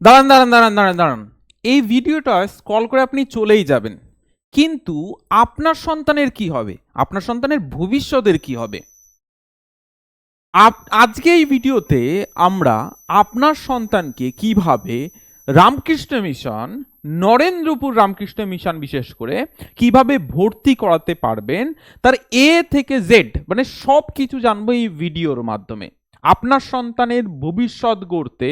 দাঁড়ান দাঁড়ান দাঁড়ান দাঁড়ান দাঁড়ান এই ভিডিওটা স্ক্রল করে আপনি চলেই যাবেন, কিন্তু আপনার সন্তানের কি হবে? আপনার সন্তানের ভবিষ্যতের কি হবে? আজকে এই ভিডিওতে আমরা আপনার সন্তানকে কিভাবে রামকৃষ্ণ মিশন, নরেন্দ্রপুর রামকৃষ্ণ মিশন বিশেষ করে কিভাবে ভর্তি করাতে পারবেন তার এ থেকে জেড মানে সব কিছু জানবো এই ভিডিওর মাধ্যমে। আপনার সন্তানের ভবিষ্যৎ গড়তে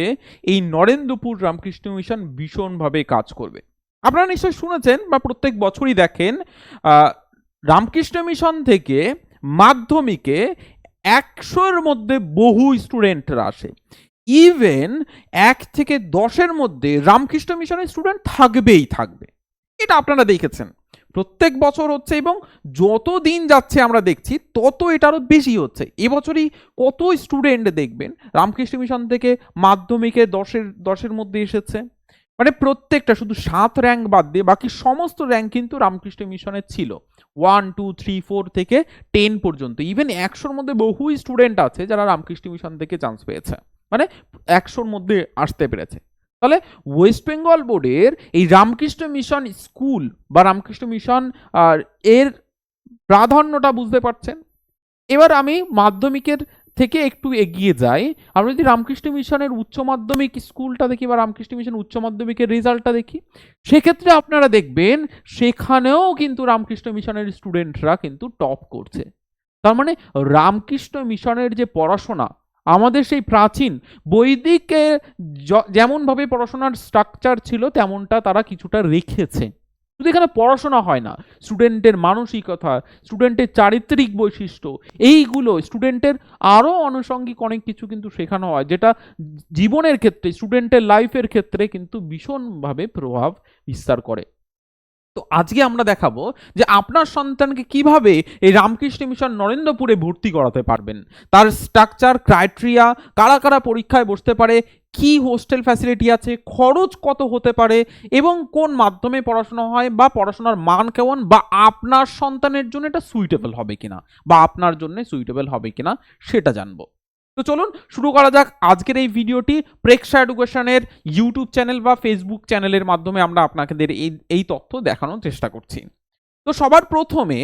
এই নরেন্দ্রপুর রামকৃষ্ণ মিশন ভীষণভাবে কাজ করবে। আপনারা নিশ্চয়ই শুনেছেন বা প্রত্যেক বছরই দেখেন, রামকৃষ্ণ মিশন থেকে মাধ্যমিকে 100-এর মধ্যে বহু স্টুডেন্টরা আসে। ইভেন 1 থেকে 10-এর মধ্যে রামকৃষ্ণ মিশনের স্টুডেন্ট থাকবেই থাকবে। এটা আপনারা দেখেছেন প্রত্যেক বছর হচ্ছে, এবং যত দিন যাচ্ছে আমরা দেখছি তত এটা আরো বেশি হচ্ছে। এবছরই কত স্টুডেন্ট দেখবেন রামকৃষ্ণ মিশন থেকে মাধ্যমিকে 10-এর মধ্যে এসেছে। মানে প্রত্যেকটা, শুধু 7 র্যাঙ্ক বাদ দিয়ে বাকি সমস্ত র্যাঙ্ক কিন্তু রামকৃষ্ণ মিশনের ছিল। 1, 2, 3, 4 থেকে 10 পর্যন্ত। ইভেন 100-এর মধ্যে বহু স্টুডেন্ট আছে যারা রামকৃষ্ণ মিশন থেকে চান্স পেয়েছে, মানে 100-এর মধ্যে আসতে পেরেছে। তাহলে ওয়েস্ট বেঙ্গল বোর্ডের এই রামকৃষ্ণ মিশন স্কুল বা রামকৃষ্ণ মিশন এর প্রাধান্যটা বুঝতে পারছেন। এবার আমি মাধ্যমিকের থেকে একটু এগিয়ে যাই। আমরা যদি রামকৃষ্ণ মিশনের উচ্চ মাধ্যমিক স্কুলটা দেখি বা রামকৃষ্ণ মিশন উচ্চ মাধ্যমিকের রেজাল্টটা দেখি, সেক্ষেত্রে আপনারা দেখবেন সেখানেও কিন্তু রামকৃষ্ণ মিশনের স্টুডেন্টরা কিন্তু টপ করছে। তার মানে রামকৃষ্ণ মিশনের যে পড়াশোনা, আমাদের সেই প্রাচীন বৈদিকে যেমনভাবে পড়াশোনার স্ট্রাকচার ছিল তেমনটা তারা কিছুটা রেখেছে। শুধু এখানে পড়াশোনা হয় না, স্টুডেন্টের মানসিকতা, স্টুডেন্টের চারিত্রিক বৈশিষ্ট্য, এইগুলো স্টুডেন্টের আরও আনুষঙ্গিক অনেক কিছু কিন্তু শেখানো হয়, যেটা জীবনের ক্ষেত্রে, স্টুডেন্টের লাইফের ক্ষেত্রে কিন্তু ভীষণভাবে প্রভাব বিস্তার করে। তো আজকে আমরা দেখাবো যে আপনার সন্তানকে কিভাবে এই রামকৃষ্ণ মিশন নরেন্দ্রপুরে ভর্তি করাতে পারবেন, তার স্ট্রাকচার, ক্রাইটেরিয়া, কারা কারা পরীক্ষায় বসতে পারে, কি হোস্টেল ফ্যাসিলিটি আছে, খরচ কত হতে পারে, এবং কোন মাধ্যমে পড়াশোনা হয় বা পড়াশোনার মান কেমন, বা আপনার সন্তানের জন্য এটা সুইটেবল হবে কিনা বা আপনার জন্য সুইটেবল হবে কিনা সেটা জানবো। তো চলুন শুরু করা যাক আজকের এই ভিডিওটি। প্রেক্ষা এডুকেশনের ইউটিউব চ্যানেল বা ফেসবুক চ্যানেলের মাধ্যমে আমরা আপনাদের এই তথ্য দেখানোর চেষ্টা করছি। তো সবার প্রথমে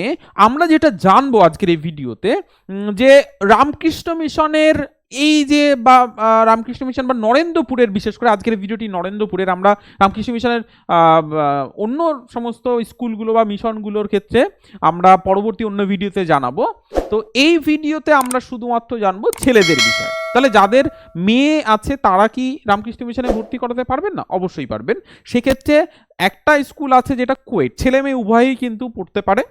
আমরা যেটা জানবো আজকের এই ভিডিওতে, যে রামকৃষ্ণ মিশনের এই যে বা রামকৃষ্ণ মিশন বা নরেন্দ্রপুরের, বিশেষ করে আজকের ভিডিওটি নরেন্দ্রপুরের, আমরা রামকৃষ্ণ মিশনের অন্য সমস্ত স্কুলগুলো বা মিশনগুলোর ক্ষেত্রে আমরা পরবর্তী অন্য ভিডিওতে জানাবো। তো এই ভিডিওতে আমরা শুধুমাত্র জানবো ছেলেদের বিষয়। তাহলে যাদের মেয়ে আছে তারা কি রামকৃষ্ণ মিশনে ভর্তি করাতে পারবেন না? অবশ্যই পারবেন। সেক্ষেত্রে একটা স্কুল আছে যেটা কোয়েট, ছেলে মেয়ে উভয়ই কিন্তু পড়তে পারে।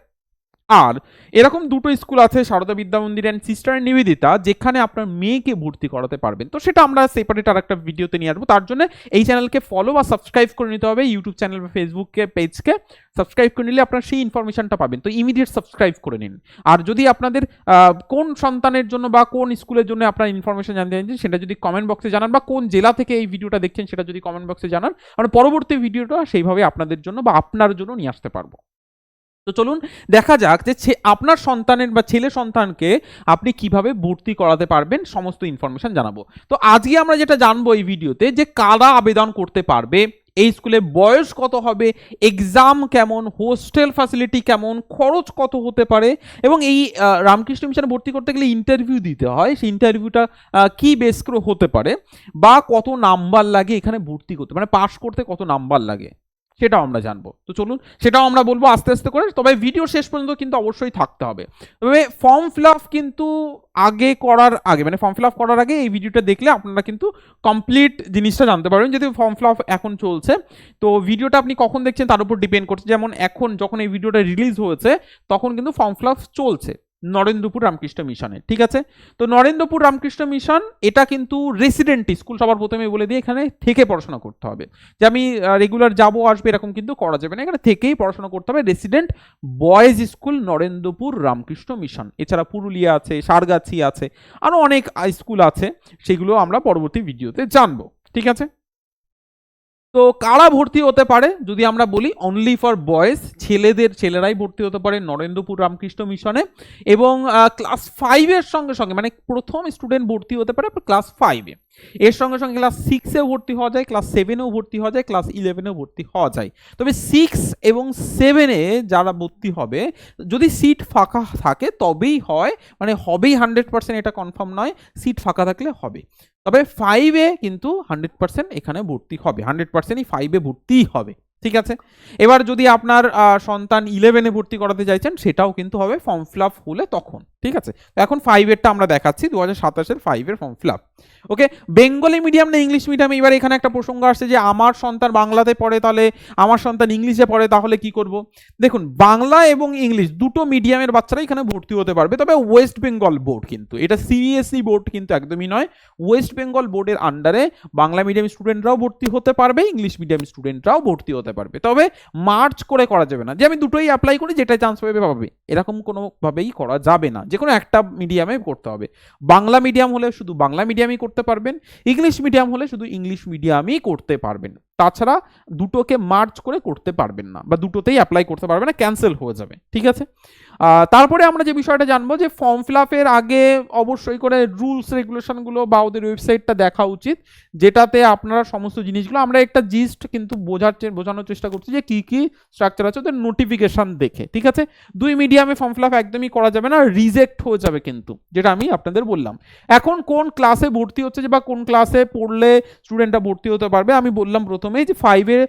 আর এরকম দুটো স্কুল আছে, সারদা বিদ্যা মন্দির অ্যান্ড সিস্টার নিবেদিতা, যেখানে আপনার মেয়েকে ভর্তি করাতে পারবেন। তো সেটা আমরা সেপারেট আর একটা ভিডিওতে নিয়ে আসবো। তার জন্য এই চ্যানেলকে ফলো বা সাবস্ক্রাইব করে নিতে হবে, ইউটিউব চ্যানেল বা ফেসবুককে পেজকে সাবস্ক্রাইব করে নিলে আপনারা সেই ইনফরমেশনটা পাবেন। তো ইমিডিয়েট সাবস্ক্রাইব করে নিন। আর যদি আপনাদের কোন সন্তানের জন্য বা কোন স্কুলের জন্য আপনার ইনফরমেশন জানতে চাইছেন সেটা যদি কমেন্ট বক্সে জানান, বা কোন জেলা থেকে এই ভিডিওটা দেখছেন সেটা যদি কমেন্ট বক্সে জানান, আমরা পরবর্তী ভিডিওটা সেইভাবে আপনাদের জন্য বা আপনার জন্য নিয়ে আসতে পারবো। তো চলুন দেখা যাক যে আপনার সন্তানের বা ছেলে সন্তানকে আপনি কিভাবে ভর্তি করাতে পারবেন, সমস্ত ইনফরমেশন জানাবো। তো আজকে আমরা যেটা জানবো এই ভিডিওতে, যে কারা আবেদন করতে পারবে, এই স্কুলে বয়স কত হবে, এক্সাম কেমন, হোস্টেল ফ্যাসিলিটি কেমন, খরচ কত হতে পারে, এবং এই রামকৃষ্ণ মিশনে ভর্তি করতে গেলে ইন্টারভিউ দিতে হয়, সেই ইন্টারভিউটা কি বেস করে হতে পারে, বা কত নাম্বার লাগে এখানে ভর্তি করতে, মানে পাস করতে কত নাম্বার লাগে, সেটাও আমরা জানবো। তো চলুন সেটাও আমরা বলবো আস্তে আস্তে করে, তবে ভিডিও শেষ পর্যন্ত কিন্তু অবশ্যই থাকতে হবে। তবে ফর্ম ফিল আপ কিন্তু মানে ফর্ম ফিল আপ করার আগে এই ভিডিওটা দেখলে আপনারা কিন্তু কমপ্লিট জিনিসটা জানতে পারবেন। যদি ফর্ম ফিল আপ এখন চলছে, তো ভিডিওটা আপনি কখন দেখছেন তার উপর ডিপেন্ড করছে। যেমন এখন যখন এই ভিডিওটা রিলিজ হয়েছে তখন কিন্তু ফর্ম ফিল আপ চলছে নরেন্দ্রপুর রামকৃষ্ণ মিশনে, ঠিক আছে? তো নরেন্দ্রপুর রামকৃষ্ণ মিশন এটা কিন্তু রেসিডেন্ট স্কুল, সবার প্রথমে বলে দিয়ে এখানে থেকে পড়াশোনা করতে হবে, যে আমি রেগুলার যাবো আসবে এরকম কিন্তু করা যাবে না, এখানে থেকেই পড়াশোনা করতে হবে। Resident boys school Narendrapur Ramakrishna mission. এছাড়া পুরুলিয়া আছে, সারগাছি আছে, আরও অনেক স্কুল আছে, সেগুলো আমরা পরবর্তী ভিডিওতে জানবো, ঠিক আছে? তো কারা ভর্তি হতে পারে যদি আমরা বলি, অনলি ফর বয়েজ, ছেলেরাই ভর্তি হতে পারে নরেন্দ্রপুর রামকৃষ্ণ মিশনে। এবং ক্লাস 5-এর সঙ্গে সঙ্গে, মানে প্রথম স্টুডেন্ট ভর্তি হতে পারে ক্লাস 5-এ। এর সঙ্গে সঙ্গে ক্লাস 6-এও ভর্তি হওয়া যায়, ক্লাস 7-এও ভর্তি হওয়া যায়, ক্লাস 11-এও ভর্তি হওয়া যায়। তবে 6 এবং 7-এ যারা ভর্তি হবে, যদি সিট ফাঁকা থাকে তবেই হয়, মানে হবেই 100% এটা কনফার্ম নয়, সিট ফাঁকা থাকলে হবে। তবে 5-এ কিন্তু 100% এখানে ভর্তি হবে, 100%ই 5-এ ভর্তিই হবে। ঠিক আছে, এবার যদি আপনার সন্তান 11-এ ভর্তি করাতে চাইছেন সেটাও কিন্তু হবে ফর্ম ফিল আপ হলে তখন। ঠিক আছে, এখন 5-এরটা আমরা দেখাচ্ছি, 2027-এর 5-এর ফর্ম ফিল আপ। ওকে, বেঙ্গলি মিডিয়াম না ইংলিশ মিডিয়াম, এবার এখানে একটা প্রসঙ্গ আসছে যে আমার সন্তান বাংলাতে পড়ে, তাহলে আমার সন্তান ইংলিশে পড়ে, তাহলে কি করব? দেখুন, বাংলা এবং ইংলিশ দুটো মিডিয়ামের বাচ্চারা এখানে ভর্তি হতে পারবে, তবে ওয়েস্ট বেঙ্গল বোর্ড, কিন্তু এটা সিবিএসই বোর্ড কিন্তু একদমই নয়। ওয়েস্ট বেঙ্গল বোর্ডের আন্ডারে বাংলা মিডিয়াম স্টুডেন্টরাও ভর্তি হতে পারবে, ইংলিশ মিডিয়াম স্টুডেন্টরাও ভর্তি হতে পারবে। তবে মার্চ করে করা যাবে না যে আমি দুটোই অ্যাপ্লাই করি, যেটা চান্স পাবে, এরকম কোনোভাবেই করা যাবে না। যে কোনো একটা মিডিয়ামে করতে হবে। বাংলা মিডিয়াম হলে শুধু বাংলা মিডিয়ামই করতে পারবেন, ইংলিশ মিডিয়াম হলে শুধু ইংলিশ মিডিয়ামই করতে পারবেন, তাছাড়া দুটোকে মার্চ করে করতে পারবেন না, বা দুটোতেই অ্যাপ্লাই করতে পারবেন না, ক্যান্সেল হয়ে যাবে। ঠিক আছে, তারপরে আমরা যে বিষয়টা জানবো যে ফর্ম ফিল আপের আগে অবশ্যই করে রুলস রেগুলেশনগুলো বা ওদের ওয়েবসাইটটা দেখা উচিত, যেটাতে আপনারা সমস্ত জিনিসগুলো, আমরা একটা জিস্ট কিন্তু বোঝানোর চেষ্টা করছি যে কি কি স্ট্রাকচার আছে ওদের নোটিফিকেশন দেখে। ঠিক আছে, দুই মিডিয়ামে ফর্ম ফিল আপ একদমই করা যাবে না, রিজেক্ট হয়ে যাবে কিন্তু, যেটা আমি আপনাদের বললাম। এখন কোন ক্লাসে ভর্তি হচ্ছে যে বা কোন ক্লাসে পড়লে স্টুডেন্টরা ভর্তি হতে পারবে, আমি বললাম প্রথমেই যে 5-এর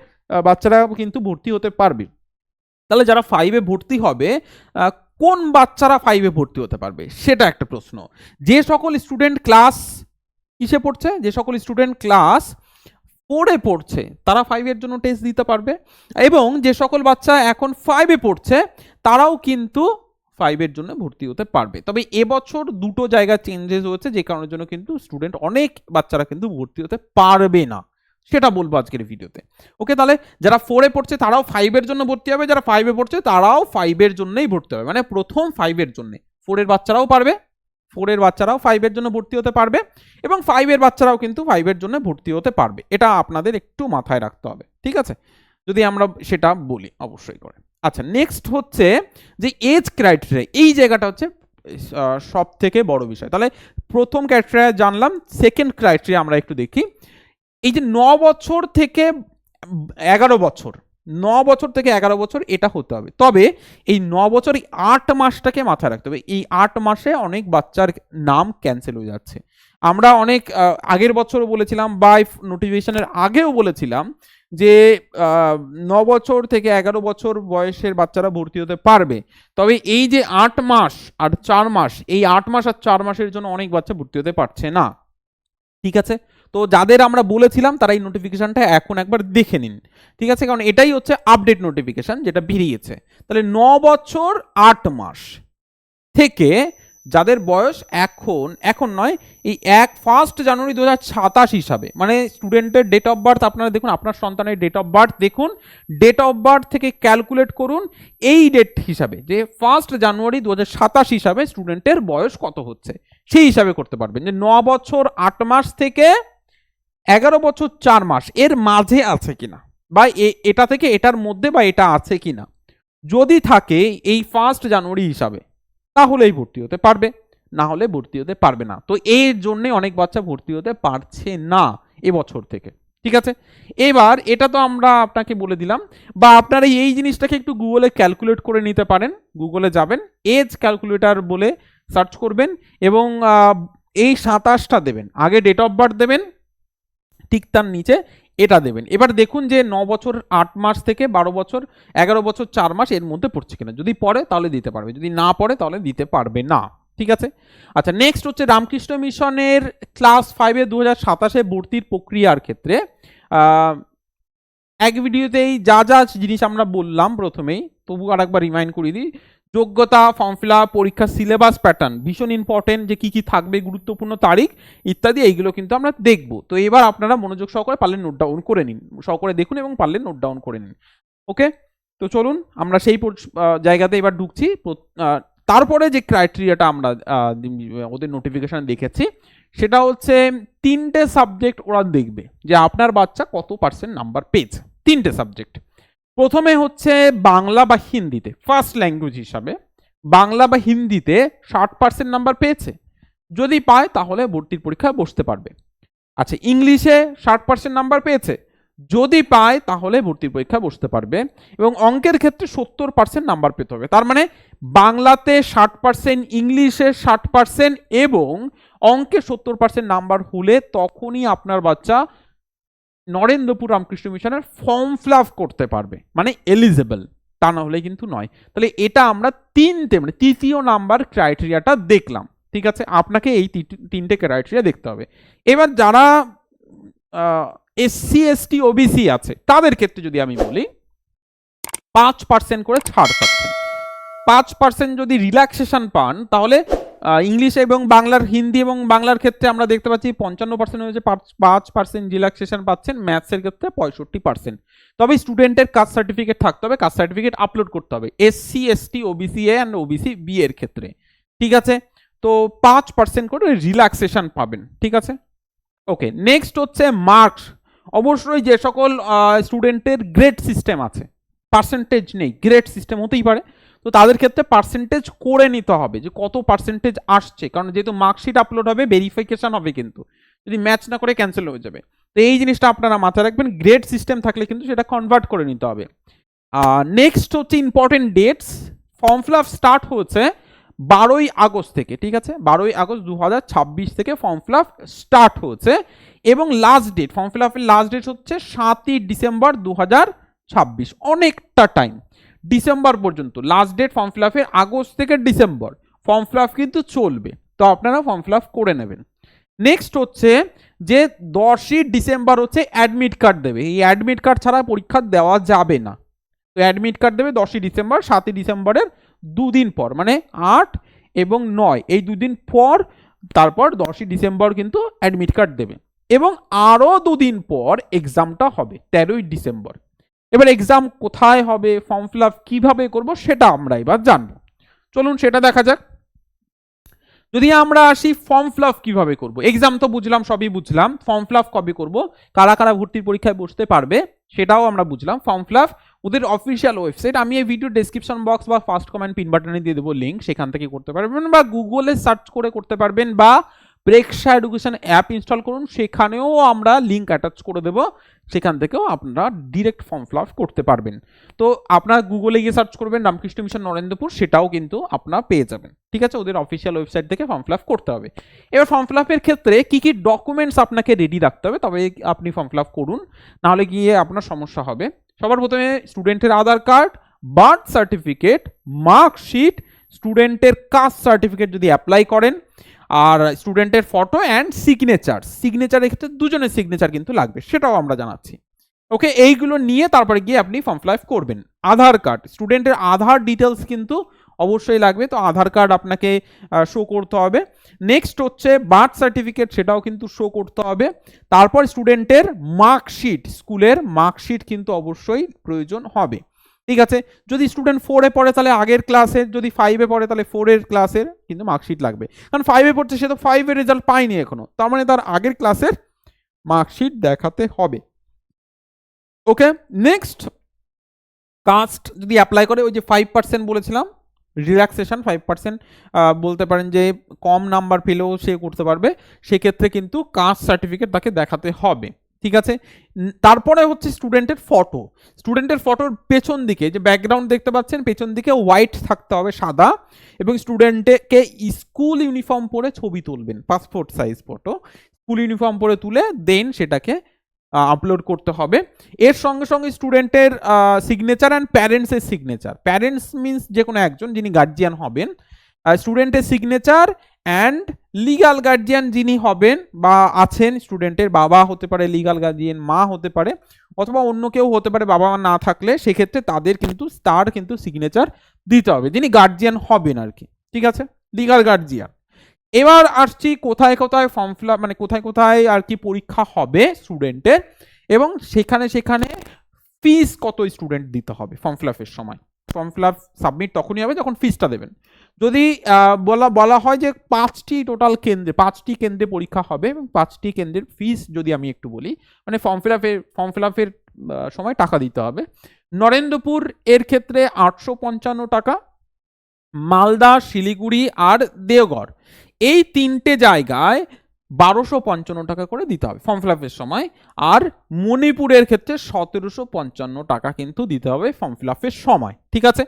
বাচ্চারা কিন্তু ভর্তি হতে পারবে। তাহলে যারা 5-এ ভর্তি হবে, কোন বাচ্চারা 5-এ ভর্তি হতে পারবে সেটা একটা প্রশ্ন। যে সকল স্টুডেন্ট ক্লাস কিসে পড়ছে, যে সকল স্টুডেন্ট ক্লাস 4-এ পড়ছে তারা 5-এর জন্য টেস্ট দিতে পারবে, এবং যে সকল বাচ্চা এখন 5-এ পড়ছে তারাও কিন্তু 5-এর জন্য ভর্তি হতে পারবে। তবে এবছর দুটো জায়গা চেঞ্জেস হয়েছে, যে কারণের জন্য কিন্তু স্টুডেন্ট অনেক বাচ্চারা কিন্তু ভর্তি হতে পারবে না, সেটা বলবো আজকের ভিডিওতে। ওকে, তাহলে যারা 4-এ পড়ছে তারাও 5-এর জন্য ভর্তি হবে, যারা 5-এ পড়ছে তারাও 5-এর জন্যই ভর্তি হবে, মানে প্রথম 5-এর জন্য। 4-এর বাচ্চারাও পারবে, 4-এর বাচ্চারাও 5-এর জন্য ভর্তি হতে পারবে, এবং 5-এর বাচ্চারাও কিন্তু 5-এর জন্য ভর্তি হতে পারবে, এটা আপনাদের একটু মাথায় রাখতে হবে। ঠিক আছে, যদি আমরা সেটা বলি অবশ্যই করে। আচ্ছা, নেক্সট হচ্ছে যে এজ ক্রাইটেরিয়া, এই জায়গাটা হচ্ছে সব থেকে বড় বিষয়। তাহলে প্রথম ক্রাইটেরিয়া জানলাম, সেকেন্ড ক্রাইটেরিয়া আমরা একটু দেখি। এই যে 9 বছর থেকে 11 বছর, 9 বছর থেকে 11 বছর এটা হতে হবে। তবে এই 9 বছর, এই 8 মাসটাকে মাথায় রাখতে হবে। এই 8 মাসে অনেক বাচ্চার নাম ক্যান্সেল হয়ে যাচ্ছে। আমরা অনেক আগের বছরও বলেছিলাম, বা নোটিফিকেশনের আগেও বলেছিলাম যে 9 বছর থেকে 11 বছর বয়সের বাচ্চারা ভর্তি হতে পারবে। তবে এই যে 8 মাস আর 4 মাস, এই 8 মাস আর 4 মাসের জন্য অনেক বাচ্চা ভর্তি হতে পারছে না। ঠিক আছে, তো যাদের আমরা বলেছিলাম তারা এই নোটিফিকেশনটা এখন একবার দেখে নিন। ঠিক আছে, কারণ এটাই হচ্ছে আপডেট নোটিফিকেশন যেটা বেরিয়েছে। তাহলে 9 বছর 8 মাস থেকে যাদের বয়স এখন নয়, এই 1 জানুয়ারি 2027 হিসাবে, মানে স্টুডেন্টের ডেট অফ বার্থ আপনারা দেখুন, আপনার সন্তানের ডেট অফ বার্থ দেখুন, ডেট অফ বার্থ থেকে ক্যালকুলেট করুন এই ডেট হিসাবে যে 1 জানুয়ারি 2027 হিসাবে স্টুডেন্টের বয়স কত হচ্ছে, সেই হিসাবে করতে পারবেন যে 9 বছর 8 মাস থেকে 11 বছর 4 মাস এর মাঝে আছে কিনা, বা এটা থেকে এটার মধ্যে বা এটা আছে কিনা। যদি থাকে এই 1 জানুয়ারি হিসাবে, তাহলেই ভর্তি হতে পারবে, না হলে ভর্তি হতে পারবে না। তো এর জন্য অনেক বাচ্চা ভর্তি হতে পারছে না এবছর থেকে। ঠিক আছে, এবার এটা তো আমরা আপনাকে বলে দিলাম, বা আপনারা এই জিনিসটাকে একটু গুগলে ক্যালকুলেট করে নিতে পারেন। গুগলে যাবেন, এজ ক্যালকুলেটর বলে সার্চ করবেন, এবং এই 27টা দেবেন, আগে ডেট অফ বার্থ দেবেন, ঠিক তার নিচে এটা দেবেন। এবার দেখুন যে 9 বছর 8 মাস থেকে 12 বছর 11 বছর 4 মাস এর মধ্যে পড়ছে কিনা, যদি পড়ে তাহলে দিতে পারবে, যদি না পড়ে তাহলে দিতে পারবে না। ঠিক আছে, আচ্ছা, নেক্সট হচ্ছে রামকৃষ্ণ মিশনের ক্লাস 5-এ 2027-এ ভর্তির প্রক্রিয়ার ক্ষেত্রে এক ভিডিওতেই যা যা জিনিস আমরা বললাম প্রথমেই, তবু আর একবার রিমাইন্ড করে দিই। যোগ্যতা, ফর্ম ফিল আপ, পরীক্ষার সিলেবাস প্যাটার্ন ভীষণ ইম্পর্টেন্ট, যে কি কি থাকবে, গুরুত্বপূর্ণ তারিখ ইত্যাদি, এইগুলো কিন্তু আমরা দেখব। তো এবার আপনারা মনোযোগ সহকারে পারলে নোট ডাউন করে নিন, সহকারে দেখুন এবং পারলে নোট ডাউন করে নিন। ওকে, তো চলুন আমরা সেই জায়গাতে এবার ঢুকছি। তারপরে যে ক্রাইটেরিয়াটা আমরা ওদের নোটিফিকেশন দেখেছি, সেটা হচ্ছে 3টে সাবজেক্ট ওরা দেখবে যে আপনার বাচ্চা কত পার্সেন্ট নাম্বার পেয়েছে। 3টে সাবজেক্ট, প্রথমে হচ্ছে বাংলা বা হিন্দিতে, ফার্স্ট ল্যাঙ্গুয়েজ হিসাবে বাংলা বা হিন্দিতে 60% নাম্বার পেয়েছে, যদি পায় তাহলে ভর্তির পরীক্ষায় বসতে পারবে। আচ্ছা, ইংলিশে 60% নাম্বার পেয়েছে, যদি পায় তাহলে ভর্তির পরীক্ষা বসতে পারবে। এবং অঙ্কের ক্ষেত্রে 70% নাম্বার পেতে হবে। তার মানে বাংলাতে 60%, ইংলিশে 60% এবং অঙ্কে 70% নাম্বার হলে তখনই আপনার বাচ্চা নরেন্দ্রপুর রামকৃষ্ণ মিশনের ফর্ম ফিল আপ করতে পারবে, মানে এলিজেবল। তা না হলে কিন্তু নয়। তাহলে এটা আমরা তিনটে, মানে তৃতীয় নাম্বার ক্রাইটেরিয়াটা দেখলাম। ঠিক আছে, আপনাকে এই তিনটে ক্রাইটেরিয়া দেখতে হবে। এবার যারা এসসি এসটি ওবিসি আছে তাদের ক্ষেত্রে যদি আমি বলি, 5% করে ছাড় পাচ্ছেন। 5% যদি রিল্যাক্সেশন পান তাহলে ইংলিশ এবং বাংলার, হিন্দি এবং বাংলার ক্ষেত্রে আমরা দেখতে পাচ্ছি 55% হয়েছে, 5% রিল্যাক্সেশন পাচ্ছেন। ম্যাথসের ক্ষেত্রে 65%। তবে স্টুডেন্টের কাস্ট সার্টিফিকেট থাকতে হবে, কাস্ট সার্টিফিকেট আপলোড করতে হবে SC ST OBC A and OBC B এর ক্ষেত্রে। ঠিক আছে, তো 5% করে রিল্যাক্সেশন পাবেন। ঠিক আছে, ওকে। নেক্সট হচ্ছে মার্কস। অবশ্যই যে সকল স্টুডেন্টের গ্রেড সিস্টেম আছে, পার্সেন্টেজ নেই, গ্রেড সিস্টেম হতেই পারে, তো তাদের ক্ষেত্রে পার্সেন্টেজ করে নিতে হবে যে কত পার্সেন্টেজ আসছে, কারণ যেহেতু মার্কশিট আপলোড হবে, ভেরিফিকেশন হবে, কিন্তু যদি ম্যাচ না করে ক্যান্সেল হয়ে যাবে। তো এই জিনিসটা আপনারা মাথায় রাখবেন, গ্রেড সিস্টেম থাকলে কিন্তু সেটা কনভার্ট করে নিতে হবে। নেক্সট হচ্ছে important dates. Form fill up start হয়েছে 12ই আগস্ট থেকে। ঠিক আছে, 12ই আগস্ট 2026 থেকে ফর্ম ফিল আপ স্টার্ট হয়েছে এবং লাস্ট ডেট, ফর্ম ফিল আপের লাস্ট ডেট হচ্ছে 7ই ডিসেম্বর 2026। অনেকটা টাইম, ডিসেম্বর পর্যন্ত লাস্ট ডেট ফর্ম ফিল আপের। আগস্ট থেকে ডিসেম্বর ফর্ম ফিল আপ কিন্তু চলবে, তো আপনারা ফর্ম ফিল আপ করে নেবেন। নেক্সট হচ্ছে যে 10ই ডিসেম্বর হচ্ছে অ্যাডমিট কার্ড দেবে। এই অ্যাডমিট কার্ড ছাড়া পরীক্ষা দেওয়া যাবে না। তো অ্যাডমিট কার্ড দেবে 10ই ডিসেম্বর, 7ই ডিসেম্বরের দুদিন পর, মানে 8 এবং 9 এই দুদিন পর। তারপর 10ই ডিসেম্বর কিন্তু অ্যাডমিট কার্ড দেবে এবং আরও দুদিন পর এক্সামটা হবে 13ই ডিসেম্বর। এবার এক্সাম কোথায় হবে, ফর্ম ফিল আপ কীভাবে করবো সেটা আমরা এবার জানবো। চলুন সেটা দেখা যাক। যদি আমরা আসি ফর্ম ফিল আপ কীভাবে করবো, এক্সাম তো বুঝলাম, সবই বুঝলাম। ফর্ম ফিল আপ কবে করবো, কারা কারা ভর্তির পরীক্ষায় বসতে পারবে সেটাও আমরা বুঝলাম। ফর্ম ফিল আপ ওদের অফিসিয়াল ওয়েবসাইট, আমি এই ভিডিও ডেসক্রিপশন বক্স বা ফার্স্ট কমেন্ট পিন বাটনে দিয়ে দেবো লিঙ্ক, সেখান থেকে করতে পারবেন বা গুগলে সার্চ করে করতে পারবেন বা প্রেক্ষা এডুকেশন অ্যাপ ইনস্টল করুন, সেখানেও আমরা লিঙ্ক অ্যাটাচ করে দেবো, সেখান থেকেও আপনারা ডিরেক্ট ফর্ম ফিল আপ করতে পারবেন। তো আপনারা গুগলে গিয়ে সার্চ করবেন রামকৃষ্ণ মিশন নরেন্দ্রপুর, সেটাও কিন্তু আপনারা পেয়ে যাবেন। ঠিক আছে, ওদের অফিসিয়াল ওয়েবসাইট থেকে ফর্ম ফিল আপ করতে হবে। এবার ফর্ম ফিল আপের ক্ষেত্রে কী কী ডকুমেন্টস আপনাকে রেডি রাখতে হবে, তবে আপনি ফর্ম ফিল আপ করুন, নাহলে গিয়ে আপনার সমস্যা হবে। সবার প্রথমে স্টুডেন্টের আধার কার্ড, বার্থ সার্টিফিকেট, মার্কশিট, স্টুডেন্টের কাস্ট সার্টিফিকেট যদি অ্যাপ্লাই করেন, আর স্টুডেন্টের ফটো অ্যান্ড সিগনেচার। সিগনেচারের ক্ষেত্রে দুজনের সিগনেচার কিন্তু লাগবে, সেটাও আমরা জানাচ্ছি। ওকে, এইগুলো নিয়ে তারপরে গিয়ে আপনি ফর্ম ফিল আপ করবেন। আধার কার্ড, স্টুডেন্টের আধার ডিটেলস কিন্তু অবশ্যই লাগবে, তো আধার কার্ড আপনাকে শো করতে হবে। নেক্সট হচ্ছে বার্থ সার্টিফিকেট, সেটাও কিন্তু শো করতে হবে। তারপর স্টুডেন্টের মার্কশিট, স্কুলের মার্কশিট কিন্তু অবশ্যই প্রয়োজন হবে। ঠিক আছে, যদি স্টুডেন্ট 4-এ পড়ে তাহলে আগের ক্লাসের, যদি 5-এ পড়ে তাহলে 4-এর ক্লাসের কিন্তু মার্কশিট লাগবে, কারণ 5-এ পড়ছে, সে তো 5-এর রেজাল্ট পায়নি এখনো, তার মানে তার আগের ক্লাসের মার্কশিট দেখাতে হবে। ওকে, নেক্সট কাস্ট যদি অ্যাপ্লাই করে, ওই যে 5% বলেছিলাম রিল্যাক্সেশন, 5% বলতে পারেন যে কম নাম্বার পেলেও সে করতে পারবে, সেক্ষেত্রে কিন্তু কাস্ট সার্টিফিকেট তাকে দেখাতে হবে। ঠিক আছে, তারপরে হচ্ছে স্টুডেন্টের ফটো। স্টুডেন্টের ফটোর পেছন দিকে যে ব্যাকগ্রাউন্ড দেখতে পাচ্ছেন, পেছন দিকে হোয়াইট থাকতে হবে, সাদা, এবং স্টুডেন্টকে স্কুল ইউনিফর্ম পরে ছবি তুলবেন, passport size photo, school uniform পরে তুলে দেন সেটাকে আপলোড করতে হবে। এর সঙ্গে সঙ্গে স্টুডেন্টের সিগনেচার অ্যান্ড প্যারেন্টসের সিগনেচার। প্যারেন্টস মিনস যে কোনো একজন যিনি গার্জিয়ান হবেন, স্টুডেন্টের সিগনেচার অ্যান্ড লিগাল গার্জিয়ান যিনি হবেন বা আছেন, স্টুডেন্টের বাবা হতে পারে লিগাল গার্জিয়ান, মা হতে পারে, অথবা অন্য কেউ হতে পারে বাবা মা না থাকলে, সেক্ষেত্রে তাদের কিন্তু তার কিন্তু সিগনেচার দিতে হবে, যিনি গার্জিয়ান হবেন আর কি। ঠিক আছে, লিগাল গার্জিয়ান। এবার আসছি কোথায় কোথায় ফর্ম ফিল আপ, মানে কোথায় কোথায় আর কি পরীক্ষা হবে স্টুডেন্টের, এবং সেখানে সেখানে ফিস কত স্টুডেন্ট দিতে হবে ফর্ম ফিল আপের সময়। ফর্ম ফিল আপ সাবমিট তখনই হবে যখন ফিসটা দেবেন। যদি বলা হয় যে 5টি টোটাল কেন্দ্রে, 5টি কেন্দ্রে পরীক্ষা হবে এবং 5টি কেন্দ্রের ফিস যদি আমি একটু বলি, মানে ফর্ম ফিল আপের সময় টাকা দিতে হবে। নরেন্দ্রপুর এর ক্ষেত্রে 855 টাকা, মালদা, শিলিগুড়ি আর দেওঘর, এই তিনটে জায়গায় 1255 টাকা করে দিতে হবে ফর্ম ফিল আপের সময়। আর মণিপুরের ক্ষেত্রে 1755 টাকা কিন্তু দিতে হবে ফর্ম ফিল আপের সময়। ঠিক আছে,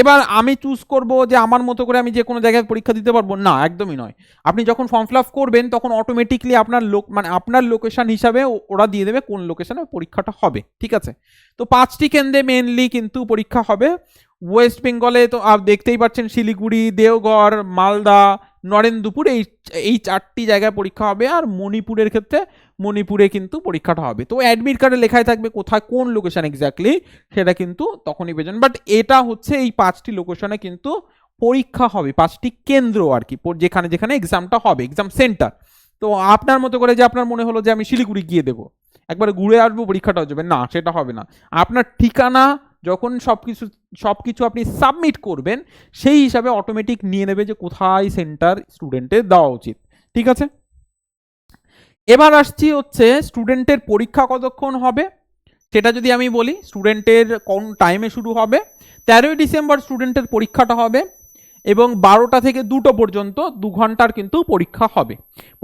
এবার আমি চুজ করব যে আমার মতো করে আমি যে কোনো জায়গায় পরীক্ষা দিতে পারবো, না একদমই নয়। আপনি যখন ফর্ম ফিল আপ করবেন তখন অটোমেটিকলি আপনার মানে আপনার লোকেশন হিসাবে ওরা দিয়ে দেবে কোন লোকেশনে পরীক্ষাটা হবে। ঠিক আছে, তো 5টি কেন্দ্রে মেনলি কিন্তু পরীক্ষা হবে। ওয়েস্ট বেঙ্গলে তো দেখতেই পাচ্ছেন শিলিগুড়ি, দেওঘর, মালদা, নরেন্দ্রপুর, এই 4টি জায়গায় পরীক্ষা হবে। আর মণিপুরের ক্ষেত্রে মণিপুরে কিন্তু পরীক্ষাটা হবে। তো অ্যাডমিট কার্ডে লেখাই থাকবে কোথায় কোন লোকেশন এক্স্যাক্টলি, সেটা কিন্তু তখনই পেয়েছেন। বাট এটা হচ্ছে এই 5টি লোকেশনে কিন্তু পরীক্ষা হবে, 5টি কেন্দ্র আর কি, যেখানে যেখানে এক্সামটা হবে, এক্সাম সেন্টার। তো আপনার মতো করে যে আপনার মনে হলো যে আমি শিলিগুড়ি গিয়ে দেবো, একবারে ঘুরে আসবো পরীক্ষাটা হয়ে যাবে, না সেটা হবে না। আপনার ঠিকানা যখন সবকিছু আপনি সাবমিট করবেন সেই হিসাবে অটোমেটিক নিয়ে নেবে যে কোথায় সেন্টার স্টুডেন্টের দেওয়া উচিত। ঠিক আছে, এবার আসছি হচ্ছে স্টুডেন্টের পরীক্ষা কতক্ষণ হবে সেটা যদি আমি বলি। স্টুডেন্টের কোন টাইমে শুরু হবে, 13ই ডিসেম্বর স্টুডেন্টের পরীক্ষাটা হবে এবং 12টা থেকে 2টো পর্যন্ত 2 ঘন্টার কিন্তু পরীক্ষা হবে।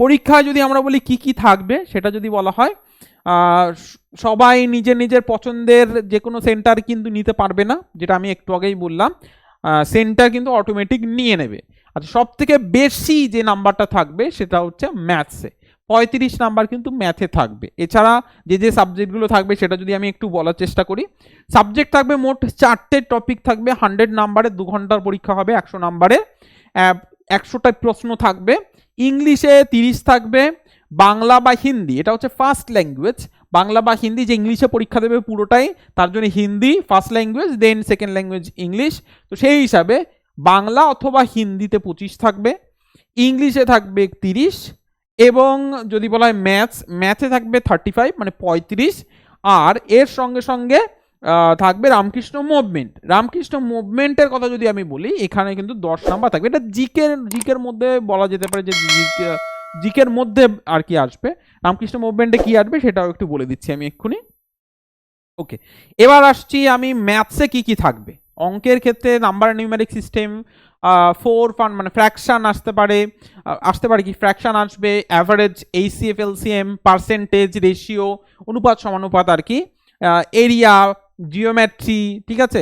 পরীক্ষায় যদি আমরা বলি কি কি থাকবে সেটা যদি বলা হয়, সবাই নিজের নিজের পছন্দের যে কোনো সেন্টার কিন্তু নিতে পারবে না, যেটা আমি একটু আগেই বললাম, সেন্টার কিন্তু অটোমেটিক নিয়ে নেবে। আচ্ছা, সব থেকে বেশি যে নাম্বারটা থাকবে সেটা হচ্ছে ম্যাথসে, 35 নাম্বার কিন্তু ম্যাথে থাকবে। এছাড়া যে যে সাবজেক্টগুলো থাকবে সেটা যদি আমি একটু বলার চেষ্টা করি, সাবজেক্ট থাকবে মোট 4টে টপিক থাকবে, 100 নাম্বারের 2 ঘন্টার পরীক্ষা হবে, 100 নাম্বারে 100টা প্রশ্ন থাকবে। ইংলিশে 30 থাকবে, বাংলা বা হিন্দি, এটা হচ্ছে ফার্স্ট ল্যাঙ্গুয়েজ, বাংলা বা হিন্দি, যে ইংলিশে পরীক্ষা দেবে পুরোটাই, তার জন্য Hindi first language, then second language English. তো সেই হিসাবে বাংলা অথবা হিন্দিতে 25 থাকবে, ইংলিশে থাকবে 30, এবং যদি বলা হয় ম্যাথে থাকবে 35 মানে 35। আর এর সঙ্গে সঙ্গে থাকবে রামকৃষ্ণ মুভমেন্টের কথা যদি আমি বলি, এখানে কিন্তু 10 নাম্বার থাকবে। এটা জিকের মধ্যে বলা যেতে পারে যে জিকের মধ্যে আর কি আসবে। রামকৃষ্ণ মুভমেন্টে কি আসবে সেটাও একটু বলে দিচ্ছি আমি এক্ষুনি। ওকে, এবার আসছি আমি ম্যাথসে কি কি থাকবে। অঙ্কের ক্ষেত্রে নাম্বার নিউমেরিক সিস্টেম, মানে ফ্র্যাকশন আসতে পারে কি ফ্র্যাকশন আসবে, average, HCF, LCM, percentage, ratio, অনুপাত সমানুপাত আর কি, এরিয়া, জিওমেট্রি, ঠিক আছে,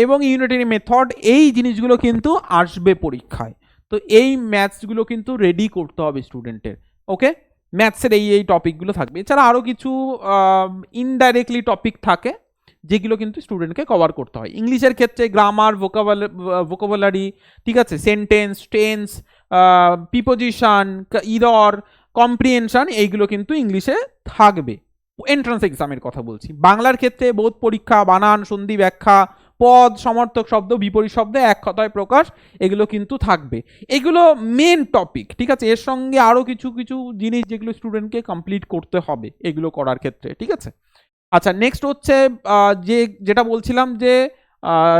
এবং ইউনিটারি মেথড, এই জিনিসগুলো কিন্তু আসবে পরীক্ষায়। তো এই ম্যাথসগুলো কিন্তু রেডি করতে হবে স্টুডেন্টের। ওকে, ম্যাথসের এই টপিকগুলো থাকবে। এছাড়া আরও কিছু ইনডাইরেক্টলি টপিক থাকে যেগুলো কিন্তু স্টুডেন্টকে কভার করতে হয়। ইংলিশের ক্ষেত্রে গ্রামার, ভোকাবুলারি, ঠিক আছে, sentence, tense, preposition, error, comprehension, এইগুলো কিন্তু ইংলিশে থাকবে। এন্ট্রান্স এক্সামের কথা বলছি। বাংলার ক্ষেত্রে বোধ পরীক্ষা, বানান, সন্ধি, ব্যাখ্যা, পদ, সমর্থক শব্দ, বিপরীত শব্দ, এক কথায় প্রকাশ, এগুলো কিন্তু থাকবে। এগুলো মেন টপিক। ঠিক আছে, এর সঙ্গে আরও কিছু কিছু জিনিস যেগুলো স্টুডেন্টকে কমপ্লিট করতে হবে এগুলো করার ক্ষেত্রে। ঠিক আছে, আচ্ছা, নেক্সট হচ্ছে যেটা বলছিলাম যে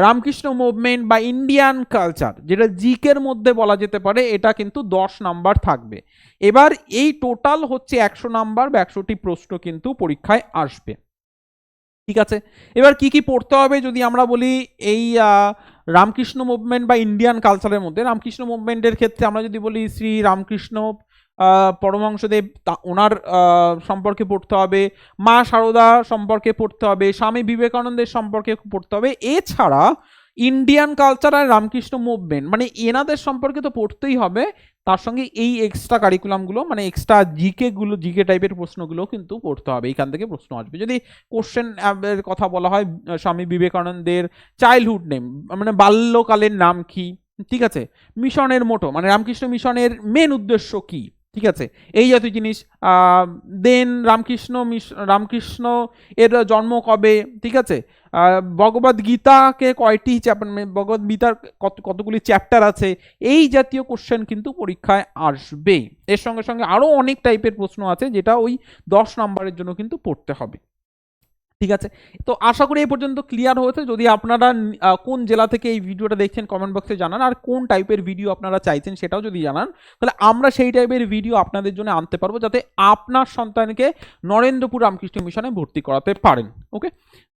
রামকৃষ্ণ মুভমেন্ট বা ইন্ডিয়ান কালচার, যেটা জিকের মধ্যে বলা যেতে পারে, এটা কিন্তু 10 নাম্বার থাকবে। এবার এই টোটাল হচ্ছে 100 নাম্বার বা 100টি প্রশ্ন কিন্তু পরীক্ষায় আসবে। ঠিক আছে, এবার কি কি পড়তে হবে যদি আমরা বলি এই রামকৃষ্ণ মুভমেন্ট বা ইন্ডিয়ান কালচারের মধ্যে। রামকৃষ্ণ মুভমেন্টের ক্ষেত্রে আমরা যদি বলি শ্রী রামকৃষ্ণ পরমহংসদেব, ওনার সম্পর্কে পড়তে হবে, মা শারদা সম্পর্কে পড়তে হবে, স্বামী বিবেকানন্দের সম্পর্কে পড়তে হবে। এছাড়া ইন্ডিয়ান কালচার আর রামকৃষ্ণ মুভমেন্ট মানে এনাদের সম্পর্কে তো পড়তেই হবে, তার সঙ্গে এই এক্সট্রা কারিকুলামগুলো মানে এক্সট্রা জিকে টাইপের প্রশ্নগুলো কিন্তু পড়তে হবে। এইখান থেকে প্রশ্ন আসবে। যদি কোশ্চেন এর কথা বলা হয়, স্বামী বিবেকানন্দের চাইল্ডহুড নেম মানে বাল্যকালের নাম কি, ঠিক আছে, মিশনের মোটো মানে রামকৃষ্ণ মিশনের মেন উদ্দেশ্য কি, ঠিক আছে, এই জাতীয় জিনিস। দেন রামকৃষ্ণ এর জন্ম কবে, ঠিক আছে, ভগবদ গীতাকে কয়টি ভগবদ গীতার কতগুলি চ্যাপ্টার আছে, এই জাতীয় কোশ্চেন কিন্তু পরীক্ষায় আসবে। এর সঙ্গে সঙ্গে আরও অনেক টাইপের প্রশ্ন আছে যেটা ওই 10 নম্বরের জন্য কিন্তু পড়তে হবে। ঠিক আছে, তো আশা করি এই পর্যন্ত ক্লিয়ার হয়েছে। যদি আপনারা কোন জেলা থেকে এই ভিডিওটা দেখছেন কমেন্ট বক্সে জানান, আর কোন টাইপের ভিডিও আপনারা চাইছেন সেটাও যদি জানান, তাহলে আমরা সেই টাইপের ভিডিও আপনাদের জন্য আনতে পারবো, যাতে আপনার সন্তানকে নরেন্দ্রপুর রামকৃষ্ণ মিশনে ভর্তি করাতে পারেন। ওকে,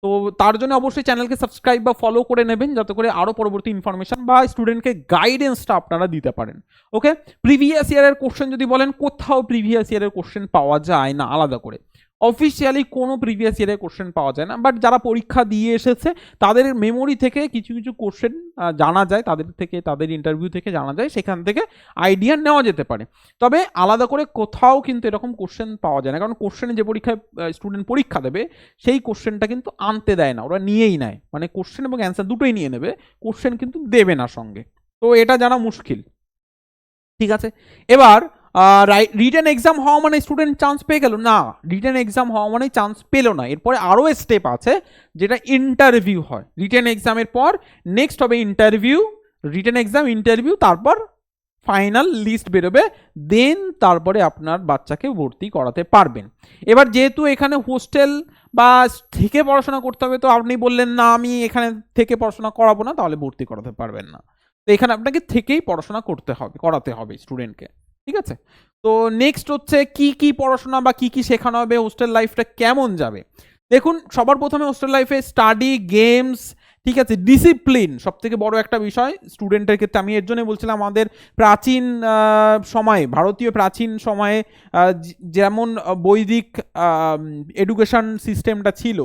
তো তার জন্য অবশ্যই চ্যানেলকে সাবস্ক্রাইব বা ফলো করে নেবেন, যাতে করে আরও পরবর্তী ইনফরমেশন বা স্টুডেন্টকে গাইডেন্সটা আপনারা দিতে পারেন। ওকে, প্রিভিয়াস ইয়ারের কোশ্চেন যদি বলেন, কোথাও প্রিভিয়াস ইয়ারের কোশ্চেন পাওয়া যায় না আলাদা করে, অফিসিয়ালি কোনো প্রিভিয়াস ইয়ারের কোশ্চেন পাওয়া যায় না, বাট যারা পরীক্ষা দিয়ে এসেছে তাদের মেমোরি থেকে কিছু কিছু কোশ্চেন জানা যায়, তাদের থেকে, তাদের ইন্টারভিউ থেকে জানা যায়, সেখান থেকে আইডিয়া নেওয়া যেতে পারে। তবে আলাদা করে কোথাও কিন্তু এরকম কোশ্চেন পাওয়া যায় না, কারণ কোশ্চেনে যে পরীক্ষায় স্টুডেন্ট পরীক্ষা দেবে সেই কোশ্চেনটা কিন্তু আনতে দেয় না, ওরা নিয়েই নেয়, মানে কোশ্চেন এবং অ্যান্সার দুটোই নিয়ে নেবে, কোশ্চেন কিন্তু দেবে না সঙ্গে। তো এটা জানা মুশকিল। ঠিক আছে, এবার রিটেন এক্সাম হওয়া মানে স্টুডেন্ট চান্স পেয়ে গেল না, রিটেন এক্সাম হওয়া মানে চান্স পেলো না, এরপরে আরও স্টেপ আছে যেটা ইন্টারভিউ হয়। রিটেন এক্সামের পর নেক্সট হবে ইন্টারভিউ, রিটেন এক্সাম, ইন্টারভিউ, তারপর ফাইনাল লিস্ট বেরোবে, দেন তারপরে আপনার বাচ্চাকে ভর্তি করাতে পারবেন। এবার যেহেতু এখানে হোস্টেল বা থেকে পড়াশোনা করতে হবে, তো আপনি বললেন না আমি এখানে থেকে পড়াশোনা করাবো না, তাহলে ভর্তি করাতে পারবেন না। তো এখানে আপনাকে থেকেই পড়াশোনা করতে হবে, করাতে হবে স্টুডেন্টকে। ঠিক আছে, তো নেক্সট হচ্ছে কি কি পড়াশোনা বা কি কি শেখানো হবে, হোস্টেল লাইফটা কেমন যাবে। দেখুন, সবার প্রথমে হোস্টেল লাইফে স্টাডি, গেমস, ঠিক আছে, ডিসিপ্লিন সব থেকে বড় একটা বিষয় স্টুডেন্টের ক্ষেত্রে। আমি এর জন্য বলছিলাম, আমাদের প্রাচীন সময়ে, ভারতীয় প্রাচীন সময়ে যেমন বৈদিক এডুকেশন সিস্টেমটা ছিল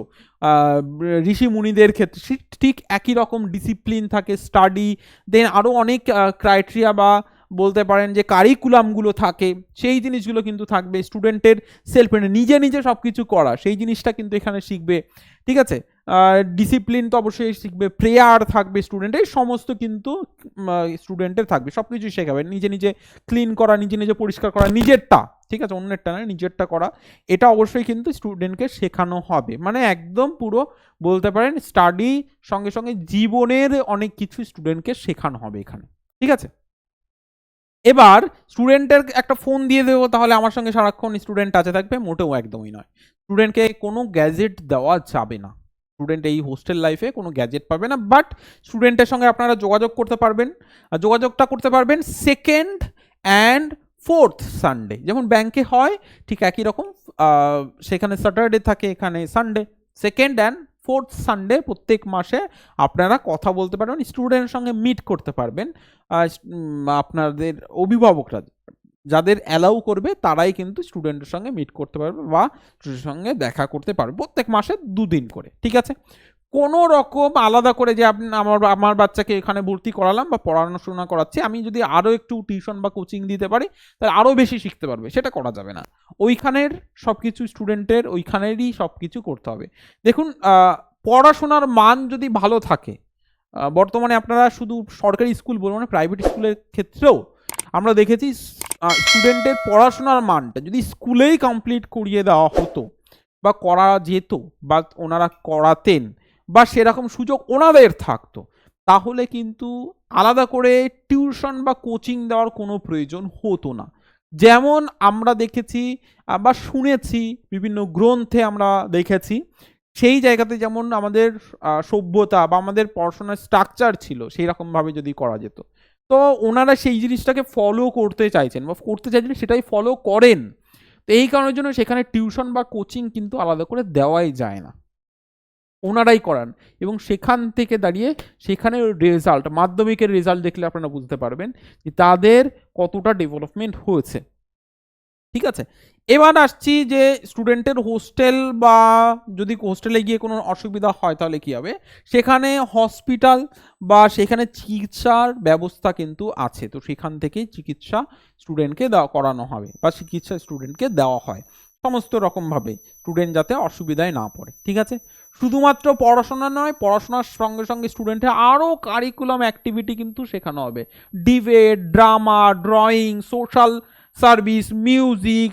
ঋষি মুনিদের ক্ষেত্রে, ঠিক একই রকম ডিসিপ্লিন থাকে, স্টাডি, দেন আরও অনেক ক্রাইটেরিয়া বা বলতে পারেন যে কারিকুলামগুলো থাকে, সেই জিনিসগুলো কিন্তু থাকবে। স্টুডেন্টের সেলফ নিজে নিজে সব কিছু করা, সেই জিনিসটা কিন্তু এখানে শিখবে। ঠিক আছে, ডিসিপ্লিন তো অবশ্যই শিখবে, প্রেয়ার থাকবে স্টুডেন্টের, সমস্ত কিন্তু স্টুডেন্টের থাকবে, সব কিছুই শেখাবে। নিজে নিজে ক্লিন করা, নিজে নিজে পরিষ্কার করা, নিজেরটা, ঠিক আছে, অন্যেরটা নয়, নিজেরটা করা, এটা অবশ্যই কিন্তু স্টুডেন্টকে শেখানো হবে। মানে একদম পুরো বলতে পারেন স্টাডি সঙ্গে সঙ্গে জীবনের অনেক কিছু স্টুডেন্টকে শেখানো হবে এখানে। ঠিক আছে, এবার স্টুডেন্টের একটা ফোন দিয়ে দেবো তাহলে আমার সঙ্গে সারাক্ষণ স্টুডেন্ট টাচে থাকবে, মোটেও একদমই নয়। স্টুডেন্টকে কোনো গ্যাজেট দেওয়া যাবে না, স্টুডেন্ট এই হোস্টেল লাইফে কোনো গ্যাজেট পাবে না, বাট স্টুডেন্টের সঙ্গে আপনারা যোগাযোগ করতে পারবেন, আর যোগাযোগটা করতে পারবেন সেকেন্ড অ্যান্ড ফোর্থ সানডে, যেমন ব্যাংকে হয় ঠিক একই রকম, সেখানে স্যাটারডে থাকে, এখানে Sunday, second and fourth Sunday প্রত্যেক মাসে আপনারা কথা বলতে পারবেন, স্টুডেন্টের সঙ্গে মিট করতে পারবেন। আপনাদের অভিভাবকরা যাদের অ্যালাউ করবে তারাই কিন্তু স্টুডেন্টের সঙ্গে মিট করতে পারবে বা স্টুডেন্টের সঙ্গে দেখা করতে পারবে প্রত্যেক মাসে 2 দিন করে। ঠিক আছে, কোনো রকম আলাদা করে যে আপনি আমার বাচ্চাকে এখানে ভর্তি করালাম বা পড়াশোনা করাচ্ছি, আমি যদি আরও একটু টিউশন বা কোচিং দিতে পারি তাহলে আরও বেশি শিখতে পারবে, সেটা করা যাবে না। ওইখানের সব কিছু স্টুডেন্টের ওইখানেরই সব কিছু করতে হবে। দেখুন, পড়াশোনার মান যদি ভালো থাকে, বর্তমানে আপনারা শুধু সরকারি স্কুল বলবো না, প্রাইভেট স্কুলের ক্ষেত্রেও আমরা দেখেছি স্টুডেন্টের পড়াশোনার মানটা যদি স্কুলেই কমপ্লিট করিয়ে দেওয়া হতো বা করা যেত বা ওনারা করাতেন বা সেরকম সুযোগ ওনাদের থাকতো, তাহলে কিন্তু আলাদা করে টিউশন বা কোচিং দেওয়ার কোনো প্রয়োজন হতো না। যেমন আমরা দেখেছি বা শুনেছি, বিভিন্ন গ্রন্থে আমরা দেখেছি, সেই জায়গাতে যেমন আমাদের সভ্যতা বা আমাদের পড়াশোনার স্ট্রাকচার ছিল সেই রকমভাবে যদি করা যেত, তো ওনারা সেই জিনিসটাকে ফলো করতে চাইছেন বা করতে চাইছেন, সেটাই ফলো করেন। তো এই কারণের জন্য সেখানে টিউশন বা কোচিং কিন্তু আলাদা করে দেওয়াই যায় না, ওনারাই করান। এবং সেখান থেকে দাঁড়িয়ে সেখানের রেজাল্ট, মাধ্যমিকের রেজাল্ট দেখলে আপনারা বুঝতে পারবেন যে তাদের কতটা ডেভেলপমেন্ট হয়েছে। ঠিক আছে, এবার আসছি যে স্টুডেন্টের হোস্টেল বা যদি হোস্টেলে গিয়ে কোনো অসুবিধা হয় তাহলে কি হবে, সেখানে হসপিটাল বা সেখানে চিকিৎসার ব্যবস্থা কিন্তু আছে, তো সেখান থেকেই চিকিৎসা স্টুডেন্টকে করানো হবে বা চিকিৎসা স্টুডেন্টকে দেওয়া হয় সমস্ত রকমভাবে, স্টুডেন্ট যাতে অসুবিধায় না পড়ে। ঠিক আছে, শুধুমাত্র পড়াশোনা নয়, পড়াশোনার সঙ্গে সঙ্গে স্টুডেন্টের আরও কারিকুলাম অ্যাক্টিভিটি কিন্তু শেখানো হবে, debate, drama, drawing, social service, music,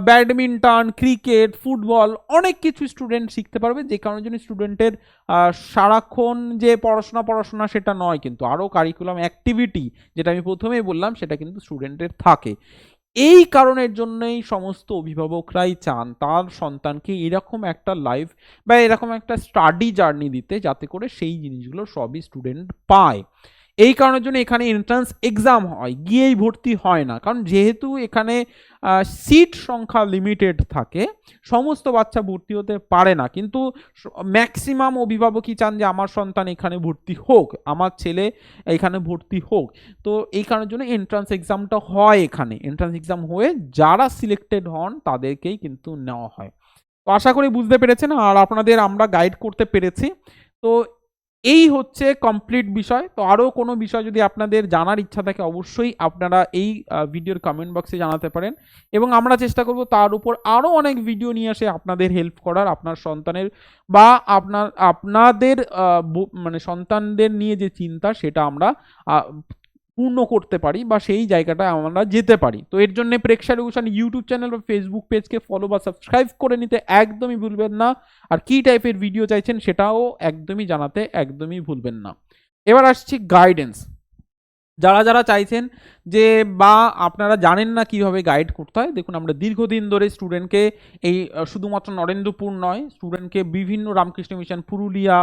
badminton, cricket, football, অনেক কিছু স্টুডেন্ট শিখতে পারবে, যে কারণের জন্য স্টুডেন্টের সারাক্ষণ যে পড়াশোনা সেটা নয়, কিন্তু আরও কারিকুলাম অ্যাক্টিভিটি, যেটা আমি প্রথমেই বললাম, সেটা কিন্তু স্টুডেন্টের থাকে। এই কারণের জন্যই সমস্ত অভিভাবকরাই চান তার সন্তানকে এরকম একটা লাইফ বা এরকম একটা স্টাডি জার্নি দিতে, যাতে করে সেই জিনিসগুলো সবই স্টুডেন্ট পায়। এই কারণের জন্য এখানে এন্ট্রান্স এক্সাম হয়, গিয়েই ভর্তি হয় না। কারণ যেহেতু এখানে সিট সংখ্যা লিমিটেড থাকে, সমস্ত বাচ্চা ভর্তি হতে পারে না। কিন্তু ম্যাক্সিমাম অভিভাবকই চান যে আমার সন্তান এখানে ভর্তি হোক, আমার ছেলে এখানে ভর্তি হোক। তো এই কারণের জন্য এন্ট্রান্স এক্সামটা হয় এখানে। এন্ট্রান্স এক্সাম হয়ে যারা সিলেক্টেড হন তাদেরকেই কিন্তু নেওয়া হয়। তো আশা করি বুঝতে পেরেছেন আর আপনাদের আমরা গাইড করতে পেরেছি। তো এই হচ্ছে কমপ্লিট বিষয়। তো আরও কোনো বিষয় যদি আপনাদের জানার ইচ্ছা থাকে অবশ্যই আপনারা এই ভিডিওর কমেন্ট বক্সে জানাতে পারেন এবং আমরা চেষ্টা করব তার উপর আরও অনেক ভিডিও নিয়ে এসে আপনাদের হেল্প করার, আপনার সন্তানের বা আপনাদের মানে সন্তানদের নিয়ে যে চিন্তা সেটা আমরা পূর্ণ করতে পারি বা সেই জায়গাটায় আমরা যেতে পারি। তো এর জন্য প্রেক্ষা এডুকেশন ইউটিউব চ্যানেল বা ফেসবুক পেজকে ফলো বা সাবস্ক্রাইব করে নিতে একদমই ভুলবেন না। আর কী টাইপের ভিডিও চাইছেন সেটাও একদমই জানাতে একদমই ভুলবেন না। এবার আসছি গাইডেন্স। যারা চাইছেন যে বা আপনারা জানেন না কিভাবে গাইড করতে হয়, দেখুন আমরা দীর্ঘদিন ধরে স্টুডেন্টকে এই শুধুমাত্র নরেন্দ্রপুর নয়, স্টুডেন্টকে বিভিন্ন রামকৃষ্ণ মিশন, পুরুলিয়া,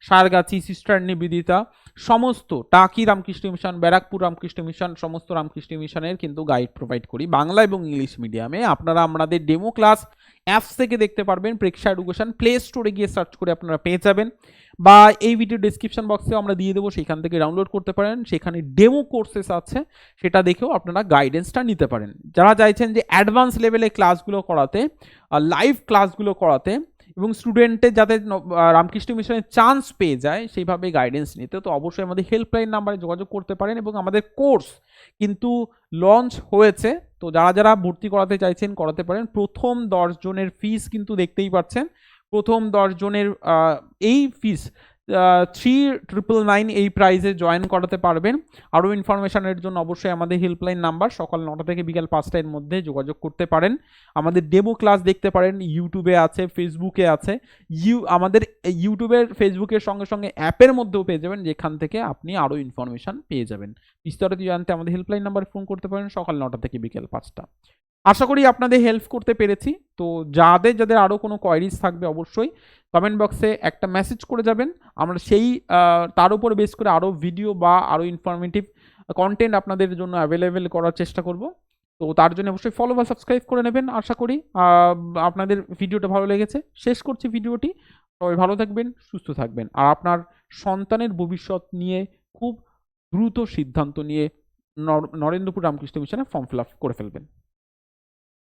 সারগাছি, সিস্টার নিবেদিতা, সমস্ত টাকি রামকৃষ্ণ মিশন, ব্যারাকপুর রামকৃষ্ণ মিশন, সমস্ত রামকৃষ্ণ মিশনের কিন্তু গাইড প্রোভাইড করি বাংলা এবং ইংলিশ মিডিয়ামে। আপনারা আমাদের ডেমো ক্লাস অ্যাপস থেকে দেখতে পারবেন। প্রেক্ষা এডুকেশন প্লে স্টোরে গিয়ে সার্চ করে আপনারা পেয়ে যাবেন, বা এই ভিডিও ডিসক্রিপশন বক্সেও আমরা দিয়ে দেবো, সেখান থেকে ডাউনলোড করতে পারেন। সেখানে ডেমো কোর্সেস আছে, সেটা দেখেও আপনারা গাইডেন্সটা নিতে পারেন। যারা চাইছেন যে অ্যাডভান্স লেভেলে ক্লাসগুলো করাতে, লাইভ ক্লাসগুলো করাতে এবং স্টুডেন্টের যাতে রামকৃষ্ণ মিশনের চান্স পেয়ে যায় সেইভাবে গাইডেন্স নিতে, তো অবশ্যই আমাদের হেল্পলাইন নাম্বারে যোগাযোগ করতে পারেন। এবং আমাদের কোর্স কিন্তু লঞ্চ হয়েছে, তো যারা ভর্তি করাতে চাইছেন করাতে পারেন। প্রথম 10 জনের ফিস কিন্তু দেখতেই পাচ্ছেন, প্রথম 10 জনের এই ফিস 3999 এই প্রাইসে জয়েন করাতে পারবেন। আরও ইনফরমেশনের জন্য অবশ্যই আমাদের হেল্পলাইন নাম্বার সকাল 9টা থেকে বিকাল 5টার মধ্যে যোগাযোগ করতে পারেন। আমাদের ডেমো ক্লাস দেখতে পারেন, ইউটিউবে আছে, ফেসবুকে আছে। আমাদের ইউটিউবের ফেসবুকের সঙ্গে সঙ্গে অ্যাপের মধ্যেও পেয়ে যাবেন, যেখান থেকে আপনি আরও ইনফরমেশন পেয়ে যাবেন। বিস্তারিত জানতে আমাদের হেল্পলাইন নাম্বারে ফোন করতে পারেন সকাল 9টা থেকে বিকেল 5টা। আশা করি আপনাদের হেল্প করতে পেরেছি। তো যাদের আরও কোনো কোয়ারিজ থাকবে অবশ্যই কমেন্ট বক্সে একটা মেসেজ করে যাবেন। আমরা সেই তার উপর বেস করে আরও ভিডিও বা আরও ইনফরমেটিভ কন্টেন্ট আপনাদের জন্য অ্যাভেলেবেল করার চেষ্টা করব। তো তার জন্য অবশ্যই ফলো বা সাবস্ক্রাইব করে নেবেন। আশা করি আপনাদের ভিডিওটা ভালো লেগেছে। শেষ করছি ভিডিওটি। সবাই ভালো থাকবেন, সুস্থ থাকবেন আর আপনার সন্তানের ভবিষ্যৎ নিয়ে খুব দ্রুত সিদ্ধান্ত নিয়ে নরেন্দ্রপুর রামকৃষ্ণ মিশনে ফর্ম ফিল আপ করে ফেলবেন।